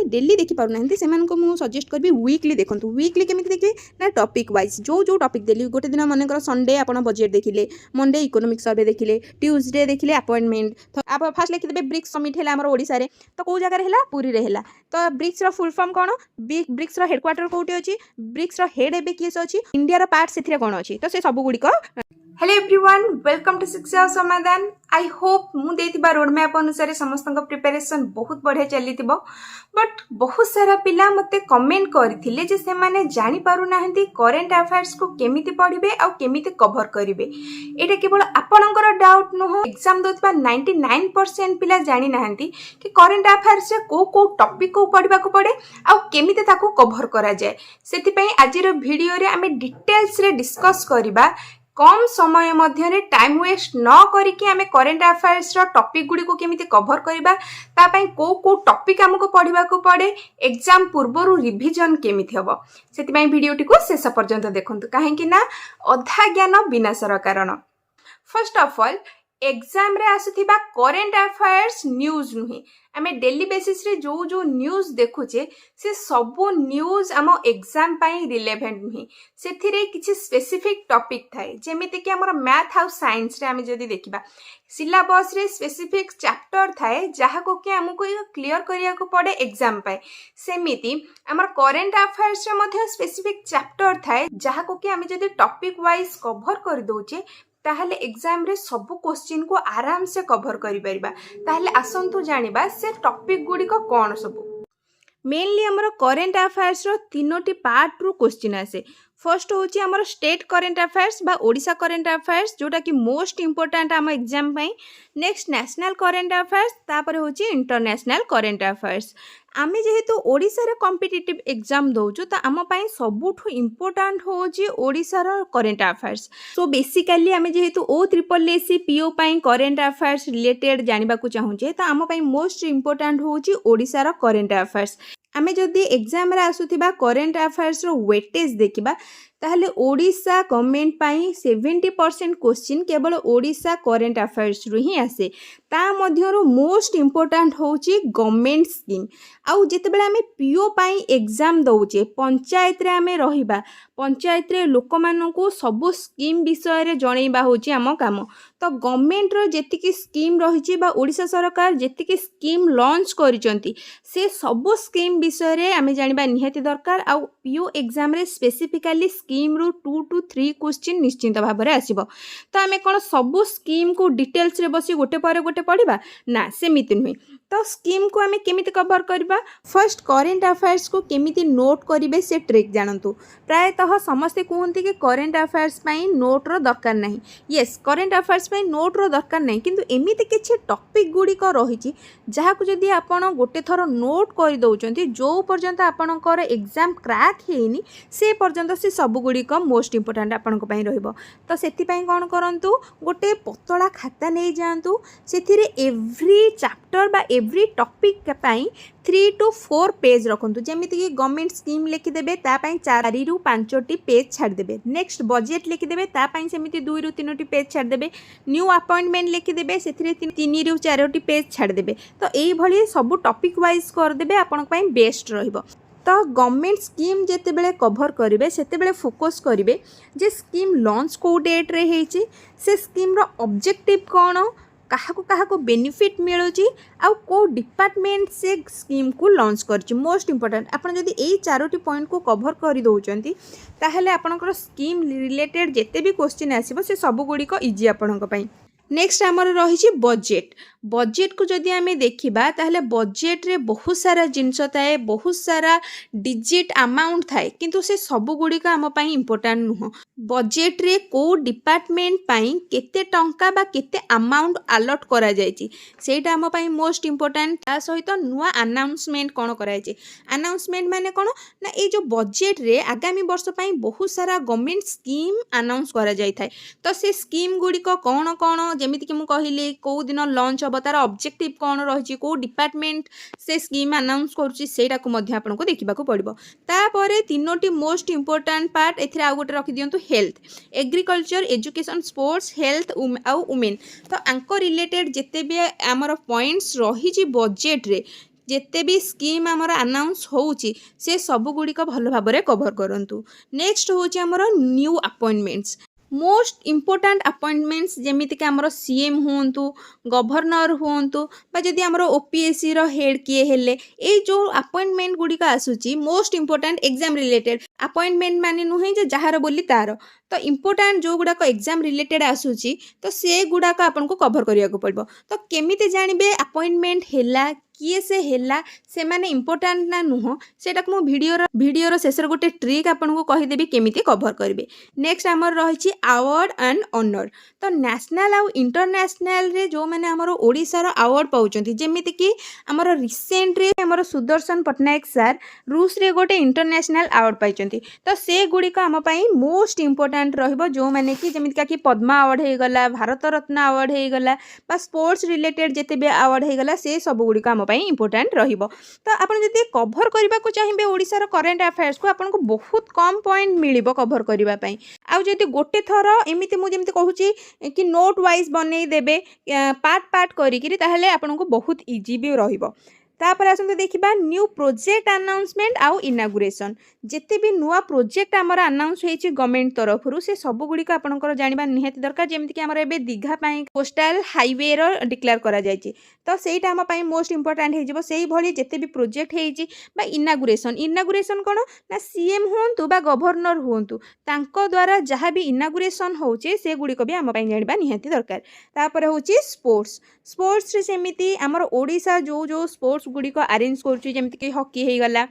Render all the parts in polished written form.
Daily देखि पारुना से मु सजेस्ट करबी वीकली देखंतु वीकली केमिति देखिए ना टॉपिक वाइज जो टॉपिक देली गोटे दिन मन कर संडे आपण बजेट देखिले मंडे इकोनॉमिक सर्वे देखिले ट्यूसडे देखिले अपॉइंटमेंट तो आप फास्ट लिखि देबे ब्रिक्स समिट हैला हमर ओडिसा रे तो को जगह हैला पुरी रे हैला तो ब्रिक्स रो फुल फॉर्म कोन ब्रिक्स रो हेडक्वार्टर कोठी अछि ब्रिक्स रो हेड एबे किस अछि इंडिया रो पार्ट सेथिरे कोन अछि तो से सब गुडी को हेलो एवरीवन वेलकम टू शिक्षा समाधान आई होप मु देथिबा रोड मैप अनुसार समस्त प्रिपरेशन बहुत बढ़िया चली बट बहुत सारा पिला मते कमेंट करथिले जे से माने जानि पारु नाहंती करंट अफेयर्स को केमिति पढिबे आ केमिति कवर करिवे एटा केवल आपनकर डाउट न हो एग्जाम दोतबा 99% पिला जानि नाहंती कि करंट अफेयर्स रे को टॉपिक को पढिबा को पड़े आ केमिति ताको कवर करा जाय सेति पई आजिर वीडियो रे हमें डिटेल्स रे डिस्कस करिबा कम समय मध्य टाइम वेस्ट न करिकि आमे करंट अफेयर्स रो टॉपिक गुडी को केमिति कवर करिबा ता पई को टॉपिक हमको पढिबा को पड़े एग्जाम पूर्वरु रिवीजन केमिति हबो सेति पई वीडियोटी को शेष पर्यंत देखंतु काहे कि ना अधा ज्ञान विनाशर कारण फर्स्ट ऑफ ऑल एग्जाम रे आसुथिबा करंट अफेयर्स न्यूज नुही आमे डेली बेसिस रे जो न्यूज देखुचे से सबो न्यूज आम एग्जाम पाई रिलेवेंट नुही सेथिरे किछि स्पेसिफिक टॉपिक थाए जेमिति कि हमर मैथ आ साइंस रे आमे जदी देखिबा सिलेबस रे स्पेसिफिक चैप्टर थाए जहा को कि हमको क्लियर करिया को पड़े एग्जाम पाए सेमिति हमर करंट अफेयर्स रे मध्ये स्पेसिफिक चैप्टर थाए जहा को कि हमें जदी टॉपिक वाइज कवर कर दोचे ताहले एग्जाम रे सब क्वेश्चन को आराम से कवर करि परिबा ताहले आसंतु जानिबा से टॉपिक गुडी को कोन सब मेनली हमर करंट अफेयर्स रो तीनोटी पार्ट रो क्वेश्चन आसे फर्स्ट होची हमर स्टेट करंट अफेयर्स बा ओडिसा करंट अफेयर्स जोटा कि मोस्ट इंपोर्टेंट हम एग्जाम पई नेक्स्ट नेशनल करंट अफेयर्स तापर होची इंटरनेशनल करंट अफेयर्स आमे जेहेतु ओडिसा रे कॉम्पिटिटिव एग्जाम दोजु त आम पई सबुठु इंपोर्टेंट होची ओडिसा रो करंट अफेयर्स सो बेसिकली आमे जेहेतु ओ ट्रिपल एससी पीओ पई करंट अफेयर्स रिलेटेड जानिबा को चाहूचे त आम पई मोस्ट इंपोर्टेंट होची ओडिसा रो करंट अफेयर्स आमे जदि एग्जाम रे आसुथिबा करंट अफेयर्स रो वेटेज देखिबा ताहले ओडिसा गवर्नमेंट पाई 70% क्वेश्चन केवल ओडिसा करंट अफेयर्स रु ही आसे ता मध्यरो मोस्ट इंपोर्टेंट होची गवर्नमेंट स्कीम आउ जेते बेला हमें पीओ पाई एग्जाम दउचे पंचायत रे हमें रहिबा पंचायत रे लोक मानको सब स्कीम विषय रे जणैबा होची हम काम तो गवर्नमेंट रो जेतिकी स्कीम रहिची बा ओडिसा सरकार जेतिकी स्कीम लॉन्च करिसंती से सब स्कीम विषय रे हमें जानिबा निहाती दरकार आउ पीओ एग्जाम रे स्पेसिफिकली स्कीम रू 2 to 3 क्वेश्चन निश्चिंत भाव में आसीबो तो आमे कोन सब स्कीम को डिटेल्स रे बसी गोटे पर गोटे पढ़िबा ना सेमिति नुही तो स्कीम को आमे केमिति कवर करबा फर्स्ट करंट अफेयर्स को केमिति नोट करिवे से ट्रिक जानंतु प्रायतः समस्त कहते कि करंट अफेयर्स पई नोट रो दरकार नहीं यस करंट अफेयर्स पई नोट रो दरकार नहीं किंतु एमिति किछि टॉपिक गुडी को रहिछि जहा को जदी आपण गोटे थरो नोट करि दउचंती जो पर्यंत आपणकर एग्जाम क्रैक हेनी से पर्यंत से सब गुडी को मोस्ट इंपोर्टेंट आपण को पई रहइबो तो सेति पई कोन करंतु गोटे पतला खाता नै जानतु सेथिरे एवरी चैप्टर बा एवरी टॉपिक पाई 3 to 4 पेज रखंतु जेमिति कि गवर्नमेंट स्कीम लिखि देबे ता पई 4 ରୁ 5टी पेज छाड़ देबे नेक्स्ट बजेट लिखि देबे ता पई सेमिति 2 ରୁ 3टी पेज छाड़ देबे न्यू अपॉइंटमेंट लिखि देबे सेथिरे 3 ରୁ 4टी पेज छाड़ देबे तो एई भली सब टॉपिक वाइज कर देबे आपन पई बेस्ट रहिबो तो गवर्नमेंट स्कीम जेते बेले कवर करिवे सेते बेले फोकस करिवे जे स्कीम लॉन्च को डेट रे हेची से स्कीम रो ऑब्जेक्टिव कोन काहाको बेनिफिट मिलुची आ को डिपार्टमेंट से स्कीम को लॉन्च करची मोस्ट इंपोर्टेंट आपण जदी एई 4टी पॉइंट को कवर करि दोचंती ताहले आपनकर स्कीम रिलेटेड जेते भी क्वेश्चन आसीबो से सब गुडी को इजी आपनक पई नेक्स्ट आमर रही बजेट बजेट को जदि आम देखा ताहले बजेट रे बहुत सारा जिनस थाए बहुत सारा डिजिट अमाउंट थाए किंतु से सब गुड़िक आम इम्पोर्टाट नुह बजेट रे को डिपार्टमेंट पाई केते टंका बा केते अमाउंट अलॉट करा जायछि सेटा आम पाई मोस्ट इम्पोर्टाट ता सहित नुआ अनाउंसमेंट कोन करायछि अनाउंसमेंट माने कोन ना ए जो बजेट रे आगामी वर्ष पाई बहुत सारा गवर्नमेंट स्कीम अनाउंस करा जाय थाए तो से स्कीम गुड़िक कोन कोन जेमिति कि मु कहिली को दिन लॉन्च अब तार ऑब्जेक्टिव कौन रही को डिपार्टमेंट से स्कीम अनाउंस करुच्ची सेटा को मध्य आपको देखा पड़ो तापर तीनोटी मोस्ट इंपोर्टाट पार्ट एथिरे आउ गोटे रखि दियंतु health agriculture education sports health आउ वुमेन तो आंको रिलेटेड जिते भी आमर पॉइंट्स रही बजेट रे ଯେତେ ବି ସ୍କିମ୍ ଆମର ଆନାଉନ୍ସ ହେଉଛି ସେ ସବୁଗୁଡ଼ିକ ଭଲ ଭାବରେ କଭର୍ କରନ୍ତୁ। ନେକ୍ସଟ ହେଉଛି ଆମର new appointments. Most important appointments ଯେମିତିକି ଆମର ସିଏମ୍ ହୁଅନ୍ତୁ, ଗଭର୍ଣ୍ଣର ହୁଅନ୍ତୁ, ବା ଯଦି ଆମର ଓପିଏସ୍ସିର ହେଡ଼୍ କିଏ ହେଲେ, ଏଇ ଯେଉଁ ଆପଏଣ୍ଟମେଣ୍ଟ ଗୁଡ଼ିକ ଆସୁଛି most important exam related appointment ମାନେ ନୁହେଁ ଯେ ଯାହାର ବୋଲି ତାର, ତ ଇମ୍ପୋର୍ଟାଣ୍ଟ ଯେଉଁଗୁଡ଼ାକ ଏକ୍ଜାମ୍ ରିଲେଟେଡ୍ ଆସୁଛି ତ ସେଗୁଡ଼ାକ ଆପଣଙ୍କୁ କଭର୍ କରିବାକୁ ପଡ଼ିବ। ତ କେମିତି ଜାଣିବେ ଆପଏଣ୍ଟମେଣ୍ଟ ହେଲା, କିଏ ସେ ହେଲା, ସେମାନେ ଇମ୍ପୋର୍ଟାଣ୍ଟ ନା ନୁହଁ, ସେଇଟାକୁ ମୁଁ ଭିଡ଼ିଓର ଶେଷରେ ଗୋଟେ ଟ୍ରିକ୍ ଆପଣଙ୍କୁ କହିଦେବି କେମିତି କଭର୍ କରିବେ। ନେକ୍ସଟ ଆମର ରହିଛି ଆୱାର୍ଡ଼ ଆଣ୍ଡ ଅନର୍। ତ ନ୍ୟାସନାଲ୍ ଆଉ ଇଣ୍ଟରନ୍ୟାସନାଲରେ ଯେଉଁମାନେ ଆମର ଓଡ଼ିଶାର ଆୱାର୍ଡ଼ ପାଉଛନ୍ତି, ଯେମିତିକି ଆମର ରିସେଣ୍ଟରେ ଆମର ସୁଦର୍ଶନ ପଟ୍ଟନାୟକ ସାର୍ ରୁଷରେ ଗୋଟେ ଇଣ୍ଟରନ୍ୟାସନାଲ୍ ଆୱାର୍ଡ଼ ପାଇଛନ୍ତି। ତ ସେଗୁଡ଼ିକ ଆମ ପାଇଁ ମୋଷ୍ଟ ଇମ୍ପୋର୍ଟାଣ୍ଟ ରହିବ, ଯେଉଁମାନେ କି ଯେମିତିକା ପଦ୍ମ ଆୱାର୍ଡ଼ ହେଇଗଲା, ଭାରତ ରତ୍ନ ଆୱାର୍ଡ଼ ହେଇଗଲା, ବା ସ୍ପୋର୍ଟସ୍ ରିଲେଟେଡ୍ ଯେତେ ବି ଆୱାର୍ଡ଼ ହେଇଗଲା, ସେ ସବୁଗୁଡ଼ିକ ଆମ ପାଇଁ ଇମ୍ପୋର୍ଟାଣ୍ଟ ରହିବ। ତ ଆପଣ ଯଦି କଭର୍ କରିବାକୁ ଚାହିଁବେ ଓଡ଼ିଶାର କରେଣ୍ଟ ଆଫେୟାର୍ସକୁ, ଆପଣଙ୍କୁ ବହୁତ କମ୍ ପଏଣ୍ଟ ମିଳିବ କଭର୍ କରିବା ପାଇଁ। ଆଉ ଯଦି ଗୋଟେ ଥର ଏମିତି ମୁଁ ଯେମିତି କହୁଛି କି ନୋଟ୍ ୱାଇଜ୍ ବନେଇ ଦେବେ ପାର୍ଟ କରିକିରି, ତାହେଲେ ଆପଣଙ୍କୁ ବହୁତ ଇଜି ବି ରହିବ। ତାପରେ ଆସନ୍ତୁ ଦେଖିବା ନ୍ୟୁ ପ୍ରୋଜେକ୍ଟ ଆନାଉନ୍ସମେଣ୍ଟ ଆଉ ଇନାଗୁରେସନ୍। ଯେତେ ବି ନୂଆ ପ୍ରୋଜେକ୍ଟ ଆମର ଆନାଉନ୍ସ ହେଇଛି ଗଭର୍ଣ୍ଣମେଣ୍ଟ ତରଫରୁ, ସେ ସବୁଗୁଡ଼ିକ ଆପଣଙ୍କର ଜାଣିବା ନିହାତି ଦରକାର। ଯେମିତିକି ଆମର ଏବେ ଦୀଘା ପାଇଁ କୋଷ୍ଟାଲ ହାଇୱେର ଡିକ୍ଲେୟାର କରାଯାଇଛି, ତ ସେଇଟା ଆମ ପାଇଁ ମୋଷ୍ଟ ଇମ୍ପୋର୍ଟାଣ୍ଟ ହେଇଯିବ। ସେଇଭଳି ଯେତେ ବି ପ୍ରୋଜେକ୍ଟ ହେଇଛି, ବା ଇନାଗୁରେସନ୍ କ'ଣ ନା ସିଏମ୍ ହୁଅନ୍ତୁ ବା ଗଭର୍ଣ୍ଣର ହୁଅନ୍ତୁ, ତାଙ୍କ ଦ୍ୱାରା ଯାହା ବି ଇନାଗୁରେସନ୍ ହେଉଛି ସେଗୁଡ଼ିକ ବି ଆମ ପାଇଁ ଜାଣିବା ନିହାତି ଦରକାର। ତାପରେ ହେଉଛି ସ୍ପୋର୍ଟସରେ ସେମିତି ଆମର ଓଡ଼ିଶା ଯେଉଁ ସ୍ପୋର୍ଟସ ଗୁଡ଼ିକ ଆରେଞ୍ଜ କରୁଛି, ଯେମିତିକି ହକି ହେଇଗଲା,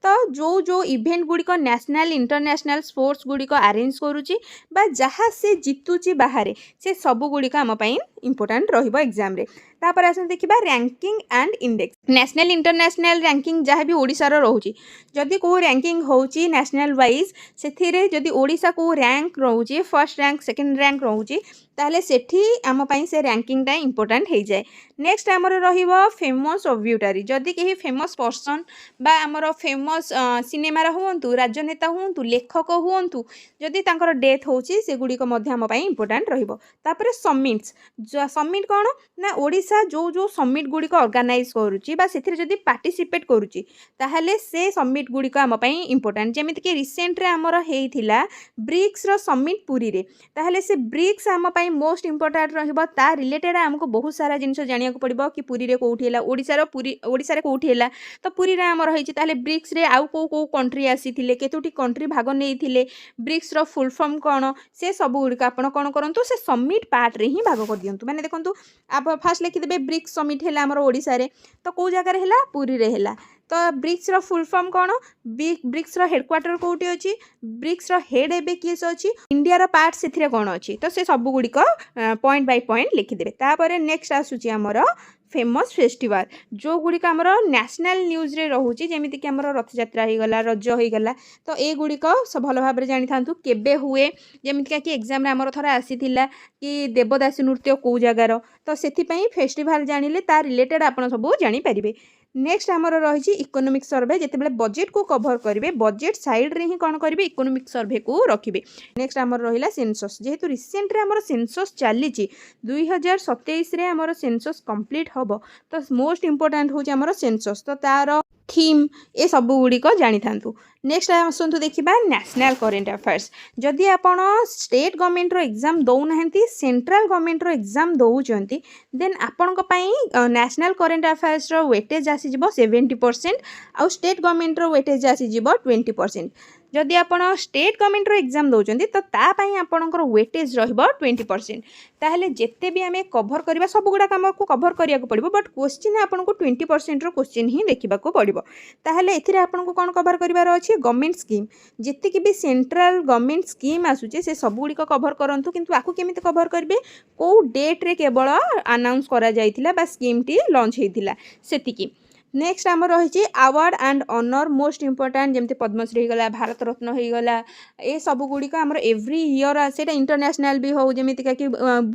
ତ ଯେଉଁ ଇଭେଣ୍ଟ ଗୁଡ଼ିକ ନ୍ୟାସନାଲ୍ ଇଣ୍ଟରନ୍ୟାସନାଲ୍ ସ୍ପୋର୍ଟସ ଗୁଡ଼ିକ ଆରେଞ୍ଜ କରୁଛି, ବା ଯାହା ସେ ଜିତୁଛି ବାହାରେ, ସେ ସବୁଗୁଡ଼ିକ ଆମ ପାଇଁ ଇମ୍ପୋର୍ଟାଣ୍ଟ ରହିବ ଏକ୍ଜାମ୍ରେ। ତାପରେ ଆସନ୍ତୁ ଦେଖିବା ranking and index. National international ranking ଯାହା ବି ଓଡ଼ିଶାର ରହୁଛି, ଯଦି କେଉଁ ର୍ୟାଙ୍କିଙ୍ଗ ହେଉଛି ନ୍ୟାସନାଲ୍ ୱାଇଜ୍, ସେଥିରେ ଯଦି ଓଡ଼ିଶା କେଉଁ ର୍ୟାଙ୍କ ରହୁଛି, ଫର୍ଷ୍ଟ ର୍ୟାଙ୍କ ସେକେଣ୍ଡ ର୍ୟାଙ୍କ ରହୁଛି, ତାହେଲେ ସେଠି ଆମ ପାଇଁ ସେ ର୍ୟାଙ୍କିଙ୍ଗଟା ଇମ୍ପୋର୍ଟାଣ୍ଟ ହେଇଯାଏ। ନେକ୍ସଟ ଆମର ରହିବ ଫେମସ୍ ଅବ୍ୟୁଟାରୀ। ଯଦି କେହି ଫେମସ୍ ପର୍ସନ୍ ବା ଆମର ଫେମସ୍ ସିନେମାର ହୁଅନ୍ତୁ, ରାଜନେତା ହୁଅନ୍ତୁ, ଲେଖକ ହୁଅନ୍ତୁ, ଯଦି ତାଙ୍କର ଡେଥ୍ ହେଉଛି, ସେଗୁଡ଼ିକ ମଧ୍ୟ ଆମ ପାଇଁ ଇମ୍ପୋର୍ଟାଣ୍ଟ ରହିବ। ତାପରେ ସମିଟ୍ କ'ଣ ନା ଓଡ଼ିଶା ଯେଉଁ ସମିଟ୍ ଗୁଡ଼ିକ ଅର୍ଗାନାଇଜ୍ କରୁଛି ବା ସେଥିରେ ଯଦି ପାର୍ଟିସିପେଟ୍ କରୁଛି, ତାହେଲେ ସେ ସମିଟ୍ ଗୁଡ଼ିକ ଆମ ପାଇଁ ଇମ୍ପୋର୍ଟାଣ୍ଟ। ଯେମିତିକି ରିସେଣ୍ଟରେ ଆମର ହେଇଥିଲା ବ୍ରିକ୍ସର ସମିଟ୍ ପୁରୀରେ, ତାହେଲେ ସେ ବ୍ରିକ୍ସ ଆମ ପାଇଁ ମୋଷ୍ଟ ଇମ୍ପୋର୍ଟାଣ୍ଟ ରହିବ। ତା ରିଲେଟେଡ୍ ଆମକୁ ବହୁତ ସାରା ଜିନିଷ ଜାଣିବାକୁ ପଡ଼ିବ କି ପୁରୀରେ କେଉଁଠି ହେଲା, ଓଡ଼ିଶାରେ କେଉଁଠି ହେଲା, ତ ପୁରୀରେ ଆମର ହେଇଛି, ତାହେଲେ ବ୍ରିକ୍ସରେ ଆଉ କେଉଁ କଣ୍ଟ୍ରି ଆସିଥିଲେ, କେତୋଟି କଣ୍ଟ୍ରି ଭାଗ ନେଇଥିଲେ, ବ୍ରିକ୍ସର ଫୁଲ୍ ଫର୍ମ କ'ଣ, ସେ ସବୁଗୁଡ଼ିକ ଆପଣ କ'ଣ କରନ୍ତୁ, ସେ ସମିଟ୍ ପାର୍ଟରେ ହିଁ ଭାଗ କରିଦିଅନ୍ତୁ। ମାନେ ଦେଖନ୍ତୁ, ଫାର୍ଷ୍ଟ ଲେଖିଦେବେ ବ୍ରିକ୍ସ ସମିଟ୍ ହେଲା ଆମର ଓଡ଼ିଶାରେ, ତ କେଉଁ ଜାଗାରେ ହେଲା, ପୁରୀରେ ହେଲା। ତ ବ୍ରିକ୍ସର ଫୁଲ୍ ଫର୍ମ କ'ଣ, ବ୍ରିକ୍ସର ହେଡ଼କ୍ୱାର୍ଟର କେଉଁଠି ଅଛି, ବ୍ରିକ୍ସର ହେଡ଼୍ ଏବେ କିଏ ଅଛି, ଇଣ୍ଡିଆର ପାର୍ଟ ସେଥିରେ କ'ଣ ଅଛି, ତ ସେ ସବୁଗୁଡ଼ିକ ପଏଣ୍ଟ ବାଇ ପଏଣ୍ଟ ଲେଖିଦେବେ। ତାପରେ ନେକ୍ସଟ ଆସୁଛି ଆମର ଫେମସ୍ ଫେଷ୍ଟିଭାଲ, ଯେଉଁଗୁଡ଼ିକ ଆମର ନ୍ୟାସନାଲ୍ ନ୍ୟୁଜ୍ରେ ରହୁଛି, ଯେମିତିକି ଆମର ରଥଯାତ୍ରା ହେଇଗଲା, ରଜ ହେଇଗଲା, ତ ଏଗୁଡ଼ିକ ଭଲ ଭାବରେ ଜାଣିଥାନ୍ତୁ କେବେ ହୁଏ। ଯେମିତିକା କି ଏକ୍ଜାମ୍ରେ ଆମର ଥରେ ଆସିଥିଲା କି ଦେବଦାସୀ ନୃତ୍ୟ କେଉଁ ଜାଗାର, ତ ସେଥିପାଇଁ ଫେଷ୍ଟିଭାଲ ଜାଣିଲେ ତା ରିଲେଟେଡ୍ ଆପଣ ସବୁ ଜାଣିପାରିବେ। ନେକ୍ସଟ ଆମର ରହିଛି ଇକୋନୋମିକ୍ ସର୍ଭେ। ଯେତେବେଳେ ବଜେଟକୁ କଭର କରିବେ, ବଜେଟ୍ ସାଇଡ଼୍ରେ ହିଁ କ'ଣ କରିବେ, ଇକୋନୋମିକ୍ ସର୍ଭେକୁ ରଖିବେ। ନେକ୍ସଟ ଆମର ରହିଲା ସେନ୍ସସ୍। ଯେହେତୁ ରିସେଣ୍ଟରେ ଆମର ସେନ୍ସସ୍ ଚାଲିଛି, 2027ରେ ଆମର ସେନ୍ସସ୍ କମ୍ପ୍ଲିଟ୍ ହେବ, ତ ମୋଷ୍ଟ ଇମ୍ପୋର୍ଟାଣ୍ଟ ହେଉଛି ଆମର ସେନ୍ସସ୍। ତ ତାର ଥିମ୍ ଏ ସବୁଗୁଡ଼ିକ ଜାଣିଥାନ୍ତୁ। ନେକ୍ସଟ ଆସନ୍ତୁ ଦେଖିବା ନ୍ୟାସନାଲ୍ କରେଣ୍ଟ ଆଫେୟାର୍ସ। ଯଦି ଆପଣ ଷ୍ଟେଟ୍ ଗଭର୍ଣ୍ଣମେଣ୍ଟର ଏକ୍ଜାମ୍ ଦେଉନାହାନ୍ତି, ସେଣ୍ଟ୍ରାଲ୍ ଗଭର୍ଣ୍ଣମେଣ୍ଟର ଏକ୍ଜାମ୍ ଦେଉଛନ୍ତି, ଦେନ୍ ଆପଣଙ୍କ ପାଇଁ ନ୍ୟାସନାଲ୍ କରେଣ୍ଟ ଆଫେୟାର୍ସର ୱେଟେଜ୍ ଆସିଯିବ 70%, ଆଉ ଷ୍ଟେଟ୍ ଗଭର୍ଣ୍ଣମେଣ୍ଟର ୱେଟେଜ୍ ଆସିଯିବ 20%। ଯଦି ଆପଣ ଷ୍ଟେଟ୍ ଗଭର୍ଣ୍ଣମେଣ୍ଟର ଏକ୍ଜାମ୍ ଦେଉଛନ୍ତି, ତ ତା ପାଇଁ ଆପଣଙ୍କର ୱେଟେଜ୍ ରହିବ 20%। ତାହେଲେ ଯେତେ ବି ଆମେ କଭର୍ କରିବା, ସବୁଗୁଡ଼ାକ ଆମକୁ କଭର୍ କରିବାକୁ ପଡ଼ିବ, ବଟ୍ କ୍ୱେଶ୍ଚିନ୍ ଆପଣଙ୍କୁ 20%ର କ୍ୱେଶ୍ଚିନ୍ ହିଁ ଦେଖିବାକୁ ପଡ଼ିବ। ତାହେଲେ ଏଥିରେ ଆପଣଙ୍କୁ କ'ଣ କଭର୍ କରିବାର ଅଛି, ଗଭର୍ଣ୍ଣମେଣ୍ଟ ସ୍କିମ୍, ଯେତିକି ବି ସେଣ୍ଟ୍ରାଲ୍ ଗଭର୍ଣ୍ଣମେଣ୍ଟ ସ୍କିମ୍ ଆସୁଛି, ସେ ସବୁଗୁଡ଼ିକ କଭର୍ କରନ୍ତୁ। କିନ୍ତୁ ଆକୁ କେମିତି କଭର୍ କରିବେ, କେଉଁ ଡେଟ୍ରେ କେବଳ ଆନାଉନ୍ସ କରାଯାଇଥିଲା ବା ସ୍କିମ୍ଟି ଲଞ୍ଚ ହେଇଥିଲା, ସେତିକି। ନେକ୍ସଟ ଆମର ରହିଛି award and honour, most important, ଯେମିତି ପଦ୍ମଶ୍ରୀ ହେଇଗଲା, ଭାରତ ରତ୍ନ ହେଇଗଲା, ଏ ସବୁଗୁଡ଼ିକ ଆମର ଏଭ୍ରି ଇୟର୍, ସେଇଟା ଇଣ୍ଟରନ୍ୟାସନାଲ୍ ବି ହେଉ, ଯେମିତିକା କି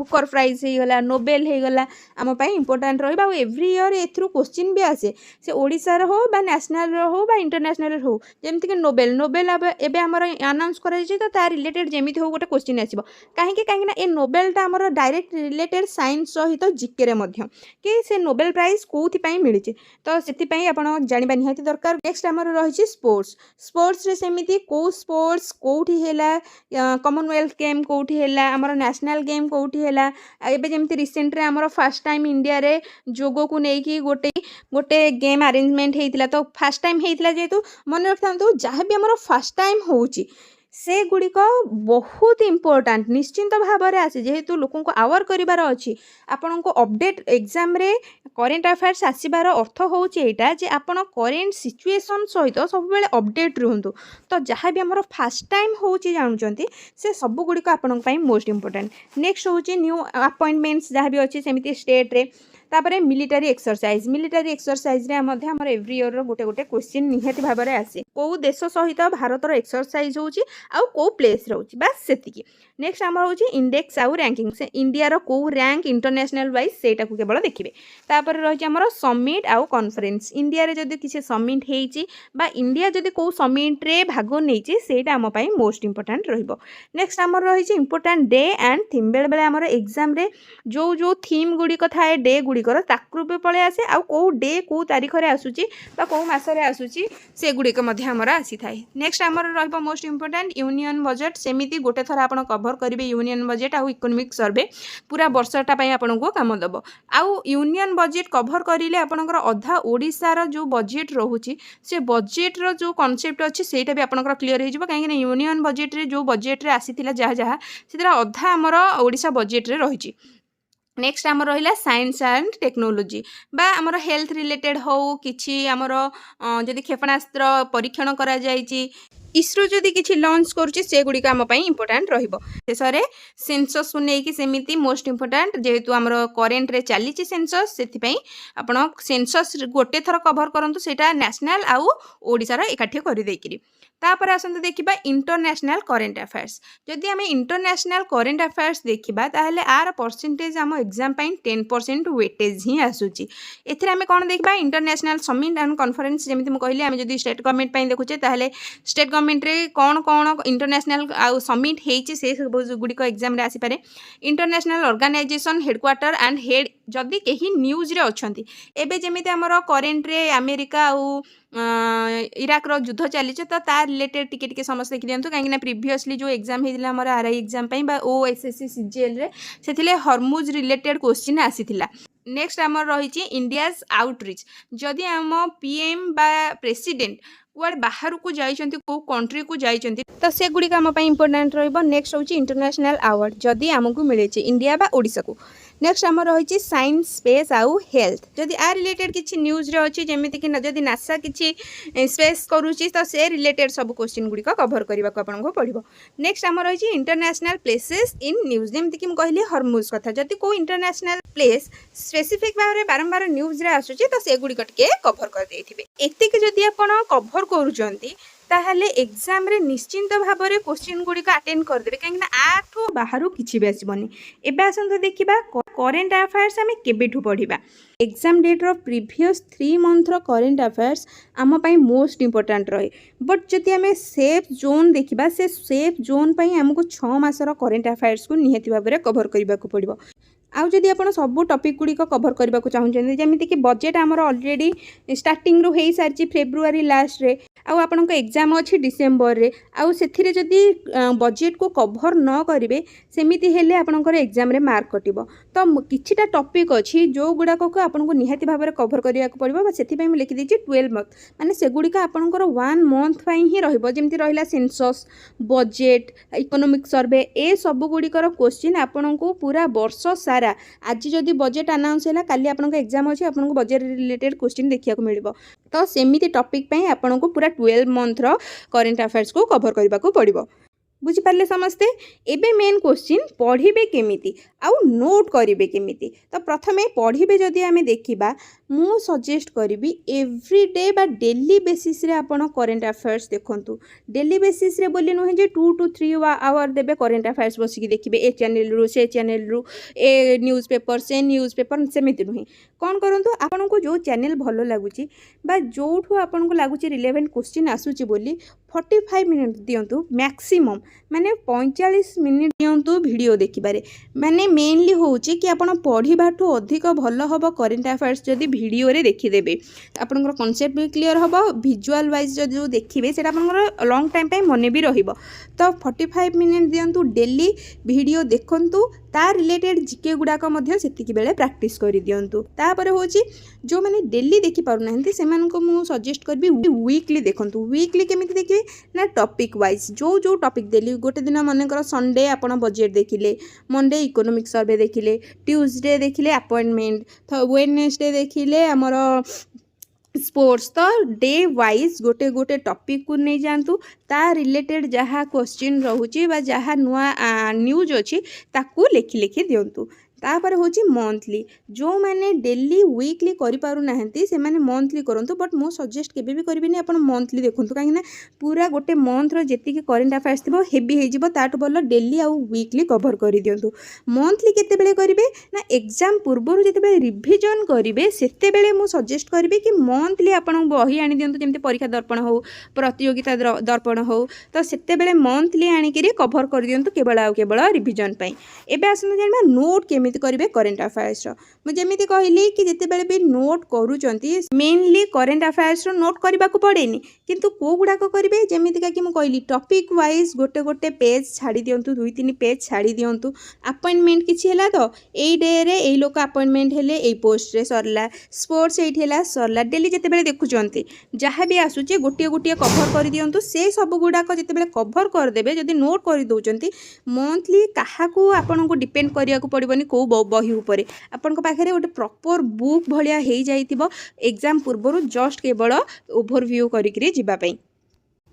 ବୁକର ପ୍ରାଇଜ୍ ହେଇଗଲା, ନୋବେଲ ହେଇଗଲା, ଆମ ପାଇଁ ଇମ୍ପୋର୍ଟାଣ୍ଟ ରହିବ। ଆଉ ଏଭ୍ରି ଇୟର୍ ଏଥିରୁ କ୍ୱେଶ୍ଚିନ୍ ବି ଆସେ, ସେ ଓଡ଼ିଶାର ହେଉ ବା ନ୍ୟାସନାଲ୍ର ହେଉ ବା ଇଣ୍ଟରନ୍ୟାସନାଲ୍ର ହେଉ। ଯେମିତିକି ନୋବେଲ ଏବେ ଆମର ଆନାଉନ୍ସ କରାଯାଇଛି, ତ ତା ରିଲେଟେଡ୍ ଯେମିତି ହେଉ ଗୋଟେ କ୍ୱେଶ୍ଚିନ୍ ଆସିବ। କାହିଁକିନା ଏ ନୋବେଲଟା ଆମର ଡାଇରେକ୍ଟ ରିଲେଟେଡ୍ ସାଇନ୍ସ ସହିତ ଜିକେରେ ମଧ୍ୟ, କି ସେ ନୋବେଲ ପ୍ରାଇଜ୍ କେଉଁଥିପାଇଁ ମିଳିଛି, ତ से आपण जानिबा निहाती दरकार। नेक्स्ट आमर रही स्पोर्ट्स। स्पोर्ट्स रे सेमिति को स्पोर्ट्स कोठी हैला, कॉमनवेल्थ गेम कोठी हैला, आमर नेशनल गेम कोठी हैला। एबे जेमति रिसेंट रे आमर फर्स्ट टाइम इंडिया रे जोगो को नेकी गोटे गोटे गेम अरेंजमेंट हेतिला। तो फर्स्ट टाइम हेतिला जेतु मन रखथांतु जहाँ भी आमर फर्स्ट टाइम होउची से गुड़िक बहुत इंपोर्टाट निश्चिंत भाव में आसे जेहेतु लोक आवर करार अच्छी आपण को अपडेट एग्जाम रे करेन्ट अफेयर्स आसबार अर्थ होटा जे आपण करेन्ट सिचुएशन सहित सब बेले अपडेट रुहतु। तो जहाँ भी आमर फास्ट टाइम हो जानते से सब गुड़िक आपण मोस्ट इंपोर्टेंट। नेक्स्ट हूँ न्यू अपॉइंटमेंट्स जहाँ भी अच्छी सेमती स्टेट रे। तापर मिलिटारी एक्सरसाइज रे आमर एव्री इयर रो गोटे गोटे क्वेश्चन निहाती भाव में आसे कौ देश सहित भारतर एक्सरसाइज होची आउ को प्लेस रोची बस सेतिकी। नेक्स्ट आमर होची इंडेक्स आउ रैंकिंग से इंडिया रो को रैंक इंटरनेशनल वाइज सेटा को केवल देखिबे। तापर रही आमर समिट आउ कॉन्फ्रेंस इंडिया रे जदी किसी समिट हेची बा इंडिया जदी को समिट रे भाग नेची सेटा आम पई मोस्ट इंपोर्टेंट रहइबो। नेक्स्ट आमर रही इंपोर्टेंट डे एंड थीम बेले बेले आमर एग्जाम रे जो जो थीम गुड़िक थाए डे गुड़िकर ताकू भी पलि आसे आउ को डे को तारीख रे आसुची बा को मासरे आसुची से गुड़िक मध्य आमर आसी थाए। नेक्स्ट आमर रहइबो मोस्ट इंपोर्टेंट यूनियन बजेट सेमिति गोटे थर आपण कवर करिवे यूनियन बजेट आउ इकोनॉमिक सर्वे पूरा वर्षटा पई आपण को काम दबो। आउ यूनियन बजेट कवर करिले आपणकर अधा ओडिसा जो बजेट रहुची से बजेट रो जो कांसेप्ट अछि सेटा भी आपणकर क्लियर हे जिवो काहे कि यूनियन बजेट रे जो बजेट रे आसीथिला जहा जहा सेतरा अधा हमर ओडिसा बजेट रे रहिची। नेक्स्ट आमर रहिला साइंस एंड टेक्नोलोजी बा आमर हेल्थ रिलेटेड हो किछि आमर जदि क्षेपणास्त्र परीक्षण करा जायछि इसरो जदि किछि लॉन्च करूछि से गुडी काम पई इंपोर्टेंट रहिबो। शेषरे सेंसस को नेकी सेमिति मोस्ट इंपोर्टेंट जेहेतु आमर करेंट रे चलीछि सेंसस सेति पई आपण सेंसस गोटे थर कवर करंतु सेटा नेशनल आउ ओडिसा रो एकाठी करि देकिरि। तापर आसंतु देखिबा इंटरनेशनल करेंट अफेयर्स। जदि आमे इंटरनेशनल करेंट अफेयर्स देखिबा ताहले आर परसेंटेज आम एग्जाम पई 10% वेटेज ही आसुची। एथिरे आमे कोन देखिबा इंटरनेशनल समिट एंड कॉन्फ्रेंस जेमिति म कहली आमे जदि स्टेट गवर्नमेंट पई देखुचे ताहले स्टेट गवर्नमेंट रे कोन कोन इंटरनेशनल आउ समिट हेची से गुडी को एग्जाम रे आसी पारे। International organisation headquarter and head जदि केही न्यूज रे अछंती एबे जेमिति हमर करेंट रे अमेरिका आउ इराक रो युद्ध चली तो तार रिलेटेड टिके टिके समस्या देखि दियंतु कहीं प्रीवियसली जो एग्जाम हेतिला हमर आरआई एग्जाम पई बा ओएसएससी सीजीएल रे सेथिले हॉर्मुज रिलेटेड क्वेश्चन आसीथिला। नेक्स्ट आमर रही इंडियाज आउटरीच जदि आम पीएम बा प्रेसिडेंट कुआड़ बाहर को जाइछंती को कंट्री को जाइछंती तो से गुडी काम पई इंपोर्टेंट रहइबो। नेक्स्ट होची इंटरनेशनल अवार्ड जदि आमको मिले इंडिया बा ओडिसा को। नेक्स्ट आम रही साइंस स्पेस आउ हेल्थ जदि आ रिलेटेड किसी न्यूज रे अच्छी जमीती कि जदि नासा किसी स्पेस करुच्ची तो से रिलेटेड सब क्वेश्चन गुड़िक कवर करने को आपको पड़ो। नेक्स्ट आम रही इंटरनेशनल प्लेसेस इन न्यूज जमीती कि कहली हॉर्मुज कथा जदि को इंटरनेशनल प्लेस स्पेसिफिक भाव में बारंबार न्यूज रे आसुची तो से गुड़िक टिके कवर कर देथिबे। एतिक जदि आपण कवर करूचंती ताहले एग्जाम रे निश्चिंत भाव में क्वेश्चन गुड़िक अटेंड करदेवे कहीं आठू बाहर किसी भी आसबनी। एबे आसंतु देखिबा करेंट अफेयर्स आमे केबेठू पढ़िबा। एग्जाम डेट रो प्रीवियस 3 मंथ रो करेंट अफेयर्स आम पई मोस्ट इंपोर्टेंट रहे। बट जदि आमे सेफ जोन देखिबा से सेफ जोन पई हमको 6 मास रो करेंट अफेयर्स को निहाती भाव में कवर करबा को पड़िबो। आउ जदि आपण सब टॉपिक गुड़िक कवर करने को चाहते जमीती कि बजेट आमर ऑलरेडी स्टार्टिंग रू हो सारी फेब्रुआरी लास्ट रे आउ आपण एग्जाम अच्छी डिसेम्बर रे आउ सेथिरे जदि बजेट को कवर न करेंगे सेमिति हेले आपणकर एग्जाम रे मार्क कटिबो। तो किछिटा टॉपिक अच्छी जो गुड़ाक को आपको निहाती भाव में कवर करने को पड़ो से लिखि देछि 12 मंथ माने से गुड़िक आपणकर 1 मंथ पई ही रहिबो। जेमति रहिला सेंसस बजेट इकोनॉमिक सर्वे ए सब गुड़िकर क्वेश्चन आपको पूरा वर्ष सारा आज जदि बजेट अनाउंस है काली आपन एग्जाम अच्छे आपको बजेट रिलेटेड क्वेश्चन देखा मिल तो सेमिति टॉपिक पे आपको पूरा 12 मंथ रो करेंट अफेयर्स को कवर करने को पड़ो। बुझिपारे समस्ते। एबे मेन क्वेश्चन पढ़िबे केमिति आउ नोट करिबे केमिति। तो प्रथमे पढ़िबे जदि आमे देखिबा मु सजेस्ट करिबी एवरी डे बा डेली बेसिस रे आपण करेंट अफेयर्स देखंतु। डेली बेसिस रे बोली नुहे जे 2 to 3 आवर देबे करेंट अफेयर्स बसिकी देखिबे ए चैनल रु से चैनल रु ए न्यूज़ पेपर से न्यूज़ पेपर सेमिति नुहे। कोन करंतु आपनको जो चैनल भलो लागुची बा जोठु आपनको लागुची रिलेवेंट क्वेश्चन आसुची बोली 45 मिनिट दिंतु मैक्सिमम माने 45 मिनिट दिंतु वीडियो देखिबारे माने मेनली होउची कि आपण पढ़ाठू अधिक भल हम करेन्ट अफेयर्स जदि वीडियो रे देखिदेबे आपनकर कॉन्सेप्ट भी क्लियर हम विजुअल वाइज जो देखिए से आपनकर लॉन्ग टाइम पे मन भी रहिबो। तो 45 मिनिट दिंतु डेली वीडियो देखंतु तार रिलेटेड जीके गुड़ाक सेतिकी बेले प्रैक्टिस कर दिंतु। तापर होची जो मैंने डेली देखि पारु नाहंती सेमान को मु सजेस्ट करबी वीकली देखंतु। वीकली केमिति देखिबे ना टॉपिक वाइज जो जो टॉपिक देली गोटे दिन मनकर संडे आपण बजेट देखिले, मंडे इकोनॉमिक सर्वे देखिले, ट्यूसडे देखिले अपॉइंटमेंट, वेडनेसडे देखिले हमर स्पोर्ट्स। तो डे वाइज गोटे गोटे टॉपिक को नहीं जानतु ता रिलेटेड जहाँ क्वेश्चन रोचे जहाँ नुआ न्यूज अच्छी ताकू लिखि लिखि दिंतु। तापर होची मंथली जो मैंने डेली वीकली करि पारु नाहंती से माने मंथली करंतु। बट मो सजेस्ट केबे भी करबिनी आपण मंथली देखंतु काहे ना पूरा गोटे मंथ रो जेतिकी करेंट अफेयर्स थिबो हेवी हे जिवो ताटो बोल डेली आउ वीकली कवर करि दियंतु। मंथली केते बेले करिवे ना एग्जाम पूर्वरु जेते बेले रिवीजन करिवे सेते बेले मो सजेस्ट करबी कि मंथली आपण बही आनी दियंतु जेमते परीक्षा दर्पण हो प्रतियोगिता दर्पण हो तो सेते बेले मंथली आनी करी कवर कर दियंतु केवल रिवीजन पई। एबे आसनु जेनमा नोट केमि करेंगे करेन्ट अफेयर्स मुझे कहली कि जिते भी नोट करूचंती मेनली करेन्ट अफेयर्स नोट करने को पड़ेनी किंतु को गुड़ाक करेंगे जमीका कि कहली टॉपिक वाइज गोटे गोटे पेज छाड़ी दिंतु 2-3 पेज छाड़ी दिंतु। अपॉइंटमेंट किसी है तो यही डे रे यही लोक अपॉइंटमेंट हेले यही पोस्ट रे सरला, स्पोर्ट्स यही है सरला, डेली जिते देखुंत जहाँ भी आसूचे गोटे गोटे कभर कर दिंतु। से सब गुड़ाक जिते कभर करदे जदि नोट कर दौरान मंथली क्या आपन को डिपेंड करिया को पड़बनी को बही उपरे आपण पाखे गोटे प्रॉपर बुक भलिया हो जाइतिबो एग्जाम पूर्व जस्ट केवल ओवरव्यू करिकरी जिबापई।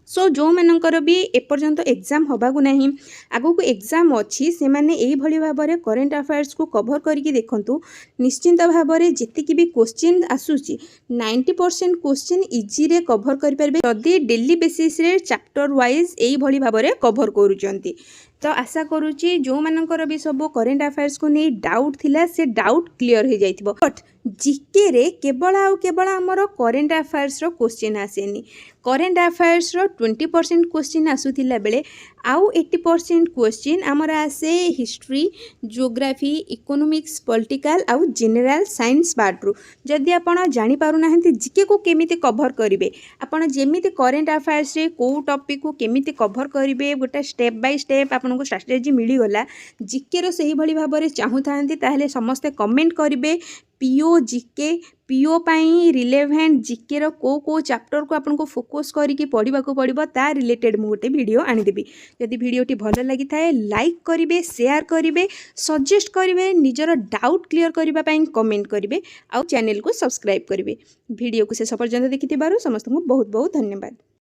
सो जो मानकर भी एपर्यंत एग्जाम होबाकू नहीं आगो को एग्जाम अच्छी से माने एही भली भाबरे करेंट अफेयर्स को कवर करके देखंतु। निश्चिंत भाबरे जेतिकी भी क्वेश्चन आसुची 90% क्वेश्चन इजी रे कवर करि परबे जदि डेली बेसिस रे चैप्टर वाइज एही भली भाबरे कवर करूचंती। तो आशा करुच्ची जो मानकर भी सब करेंट अफेयर्स को नहीं डाउट थिला से डाउट क्लियर हो जाइथिबो। बट जीके रे केवल आमर करेंट अफेयर्स रो क्वेश्चन आसेनी। करेंट अफेयर्स रो 20% क्वेश्चन आसुथिला बेले आउ 80% क्वेश्चन आमर आसे हिस्ट्री, जियोग्राफी, इकोनॉमिक्स, पॉलिटिकल आउ जनरल साइंस पार्ट। जदि आपण जानि पारु नाहंती जीके को केमिति कवर करिवे आपण जेमिति करेंट अफेयर्स रे को टॉपिक को केमिति कवर करिवे गोटे स्टेप बाय स्टेप आपनको स्ट्रेटजी मिली गला। जीके रो सही भली भाबरे चाहू थांती ताहले समस्त कमेंट करिवे पीओ जीके पीओ पाई रिलेवेंट जीके रो को चैप्टर को आपनको फोकस करिके पढ़ा को पड़ो ता रिलेटेड मु गोटे वीडियो आनीदेवी। जदि वीडियोटी भल लगी थाए लाइक करिवे, शेयर करिवे, सजेस्ट करिवे, निजर डाउट क्लियर करबा पई कमेंट करिवे आउ चैनल को सब्सक्राइब करिवे। वीडियो को शेष पर्यंत देखिथिबारु समस्त को बहुत बहुत धन्यवाद।